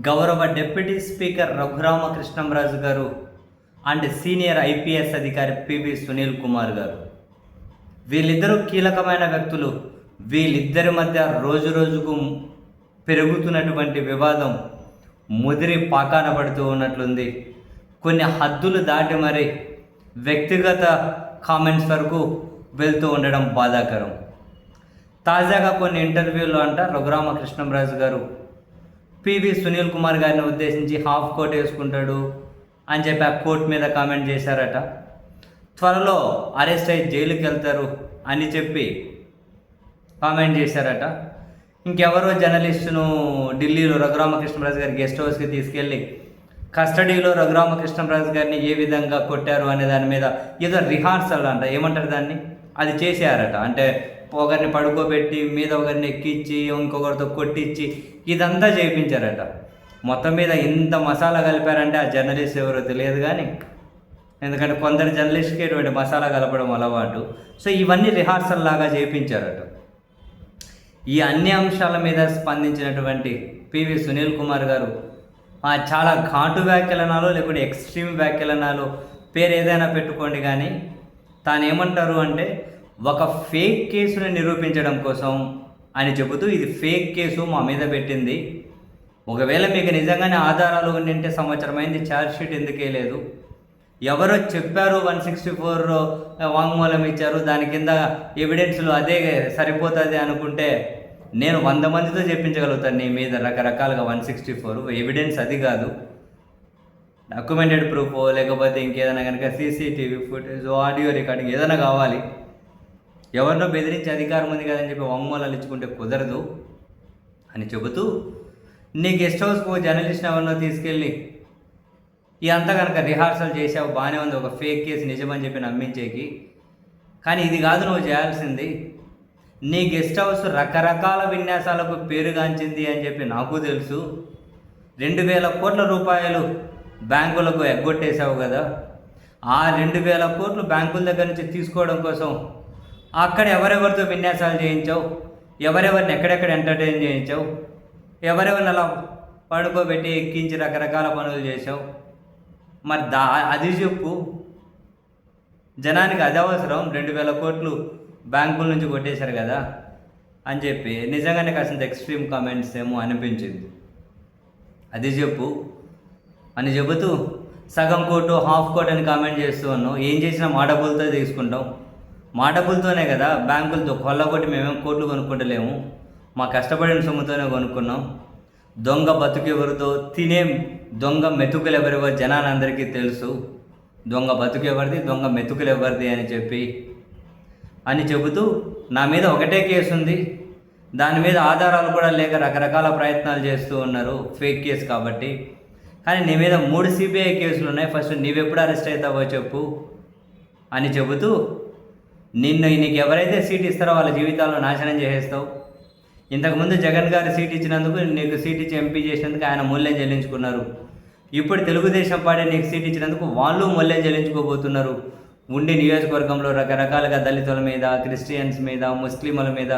గౌరవ deputy speaker Raghurama Krishnam Raju గారు and senior IPS అధికారి పివి సునీల్ కుమార్ గారు, వీళ్ళిద్దరూ కీలకమైన వ్యక్తులు. వీళ్ళిద్దరి మధ్య రోజు రోజుకు పెరుగుతున్నటువంటి వివాదం ముదిరి పాకాన పడుతూ ఉన్నట్లుంది. కొన్ని హద్దులు దాటి మరి వ్యక్తిగత కామెంట్స్ వరకు వెళ్తూ ఉండడం బాధాకరం. తాజాగా కొన్ని ఇంటర్వ్యూల్లో రఘురామకృష్ణంరాజు గారు పివి సునీల్ కుమార్ గారిని ఉద్దేశించి హాఫ్ కోట్ వేసుకుంటాడు అని చెప్పి ఆ కోట్ మీద కామెంట్ చేశారట. త్వరలో అరెస్ట్ అయ్యి జైలుకి వెళ్తారు అని చెప్పి కామెంట్ చేశారట. ఇంకెవరో జర్నలిస్టును ఢిల్లీలో రఘురామకృష్ణంరాజు గారి గెస్ట్ హౌస్కి తీసుకెళ్ళి కస్టడీలో రఘురామకృష్ణంరాజు గారిని ఏ విధంగా కొట్టారు అనే దాని మీద ఏదో రిహార్సల్ ఏమంటారు దాన్ని, అది చేశారట. అంటే ఒకరిని పడుకోబెట్టి మీద ఒకరిని ఎక్కించి ఇంకొకరితో కొట్టించి ఇదంతా చేయించారట. మొత్తం మీద ఇంత మసాలా కలిపారంటే ఆ జర్నలిస్ట్ ఎవరో తెలియదు, కానీ ఎందుకంటే కొందరు జర్నలిస్ట్కి ఇటువంటి మసాలా కలపడం అలవాటు. సో ఇవన్నీ రిహార్సల్ లాగా చేయించారట. ఈ అన్ని అంశాల మీద స్పందించినటువంటి పివి సునీల్ కుమార్ గారు చాలా ఘాటు వ్యాఖ్యలనాలు లేకుంటే ఎక్స్ట్రీమ్ వ్యాఖ్యలనాలు పేరు ఏదైనా పెట్టుకోండి, కానీ తాను ఏమంటారు అంటే ఒక ఫేక్ కేసును నిరూపించడం కోసం అని చెబుతూ ఇది ఫేక్ కేసు మా మీద పెట్టింది, ఒకవేళ మీకు నిజంగానే ఆధారాలు ఉండింటే సంవత్సరం అయింది ఛార్జ్షీట్ ఎందుకే లేదు, ఎవరో చెప్పారు 164 వాంగ్మూలం ఇచ్చారు దాని కింద ఎవిడెన్స్లు అదే సరిపోతుంది అనుకుంటే నేను 100 మందితో చెప్పించగలుగుతాను నీ మీద రకరకాలుగా 164 ఎవిడెన్స్ అది కాదు, డాక్యుమెంటెడ్ ప్రూఫ్ లేకపోతే ఇంకేదైనా కనుక సీసీటీవీ ఫుటేజ్ ఆడియో రికార్డింగ్ ఏదైనా కావాలి. ఎవరినో బెదిరించే అధికారం ఉంది కదని చెప్పి వాంగ్మూలాలు ఇచ్చుకుంటే కుదరదు అని చెబుతూ నీ గెస్ట్ హౌస్కు జర్నలిస్ట్ ఎవరినో తీసుకెళ్ళి ఇదంతా కనుక రిహార్సల్ చేసావు బాగానే ఉంది, ఒక ఫేక్ కేసు నిజమని చెప్పి నమ్మించేకి, కానీ ఇది కాదు నువ్వు చేయాల్సింది. నీ గెస్ట్ హౌస్ రకరకాల విన్యాసాలకు పేరుగాంచింది అని చెప్పి నాకు తెలుసు. 2,000 కోట్ల రూపాయలు బ్యాంకులకు ఎగ్గొట్టేశావు కదా, ఆ 2,000 కోట్లు బ్యాంకుల దగ్గర నుంచి తీసుకోవడం కోసం అక్కడ ఎవరెవరితో విన్యాసాలు చేయించావు, ఎవరెవరిని ఎక్కడెక్కడ ఎంటర్టైన్ చేయించావు, ఎవరెవరిని అలా పడుకోబెట్టి ఎక్కించి రకరకాల పనులు చేసావు, మరి అది చెప్పు. జనానికి అది అవసరం, 2,000 కోట్లు బ్యాంకుల నుంచి కొట్టేశారు కదా అని చెప్పి నిజంగానే కాసింత ఎక్స్ట్రీమ్ కామెంట్స్ ఏమో అనిపించింది. అది చెప్పు అని చెబుతూ సగం కోటు హాఫ్ కోట్ అని కామెంట్ చేస్తూ ఉన్నావు. ఏం చేసినా మా డబ్బులతో తీసుకుంటాం, మా డబ్బులతోనే కదా, బ్యాంకులతో కొల్లగొట్టి మేమేం కోట్లు కొనుక్కుంటలేము, మా కష్టపడిన సొమ్ముతోనే కొనుక్కున్నాం. దొంగ బతుకెవరితో తినే దొంగ మెతుకులు ఎవరివో జనాలందరికీ తెలుసు, దొంగ బతుకు ఎవరిది దొంగ మెతుకులు ఎవరిది అని చెబుతూ నా మీద ఒకటే కేసు ఉంది, దాని మీద ఆధారాలు కూడా లేక రకరకాల ప్రయత్నాలు చేస్తూ ఉన్నారు ఫేక్ కేసు కాబట్టి, కానీ నీ మీద 3 సిబిఐ కేసులు ఉన్నాయి, ఫస్ట్ నీవెప్పుడు అరెస్ట్ అవుతావో చెప్పు అని చెబుతూ నీకు ఎవరైతే సీట్ ఇస్తారో వాళ్ళ జీవితాలను నాశనం చేసేస్తావు. ఇంతకుముందు జగన్ గారు సీట్ ఇచ్చినందుకు నీకు సీట్ ఇచ్చి ఎంపీ చేసినందుకు ఆయన మూల్యం చెల్లించుకున్నారు. ఇప్పుడు తెలుగుదేశం పార్టీ నీకు సీట్ ఇచ్చినందుకు వాళ్ళు మూల్యం చెల్లించుకోబోతున్నారు. ఉండి నియోజకవర్గంలో రకరకాలుగా దళితుల మీద, క్రిస్టియన్స్ మీద, ముస్లింల మీద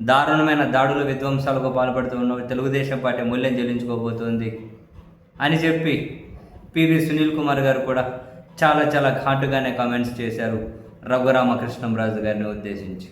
దారుణమైన దాడులు విధ్వంసాలకు పాల్పడుతూ ఉన్న తెలుగుదేశం పార్టీ మూల్యం చెల్లించుకోబోతుంది అని చెప్పి పివి సునీల్ కుమార్ గారు కూడా చాలా ఘాటుగానే కామెంట్స్ చేశారు రఘురామకృష్ణంరాజు గారిని ఉద్దేశించి.